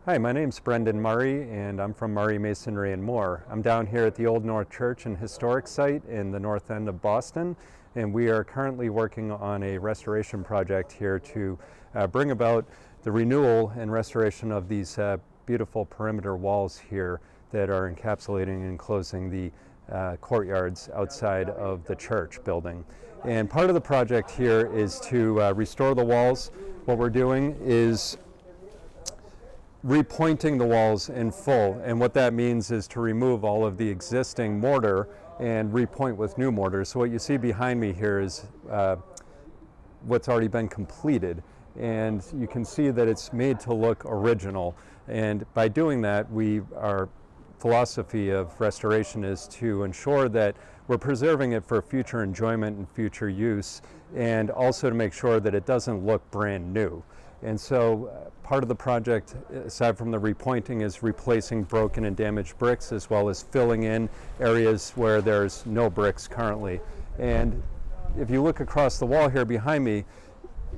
Hi, my name's Brendan Murray, and I'm from Murray Masonry and More. I'm down here at the Old North Church and Historic Site in the north end of Boston, and we are currently working on a restoration project here to bring about the renewal and restoration of these beautiful perimeter walls here that are encapsulating and enclosing the courtyards outside of the church building. And part of the project here is to restore the walls. What we're doing is repointing the walls in full, and what that means is to remove all of the existing mortar and repoint with new mortar. So what you see behind me here is what's already been completed, and you can see that it's made to look original. And by doing that, our philosophy of restoration is to ensure that we're preserving it for future enjoyment and future use, and also to make sure that it doesn't look brand new. And so part of the project, aside from the repointing, is replacing broken and damaged bricks, as well as filling in areas where there's no bricks currently. And if you look across the wall here behind me,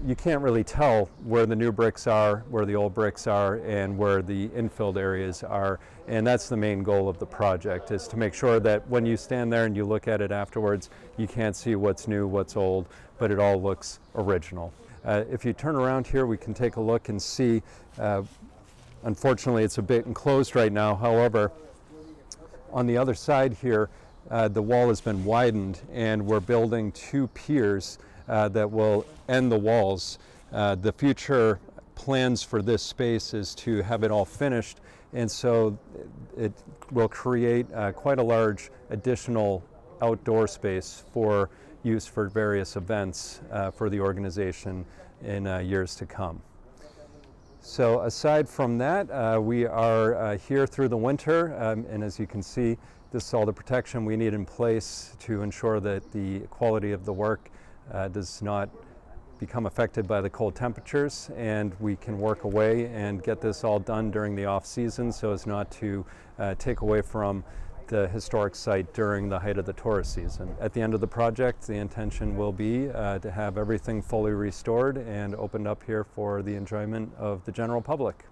you can't really tell where the new bricks are, where the old bricks are, and where the infilled areas are. And that's the main goal of the project, is to make sure that when you stand there and you look at it afterwards, you can't see what's new, what's old, but it all looks original. If you turn around here, we can take a look and see, unfortunately it's a bit enclosed right now. However, on the other side here, the wall has been widened, and we're building two piers that will end the walls. The future plans for this space is to have it all finished, and so it will create quite a large additional outdoor space for use for various events for the organization in years to come. So aside from that, we are here through the winter, and as you can see, this is all the protection we need in place to ensure that the quality of the work does not become affected by the cold temperatures, and we can work away and get this all done during the off season so as not to take away from the historic site during the height of the tourist season. At the end of the project, the intention will be to have everything fully restored and opened up here for the enjoyment of the general public.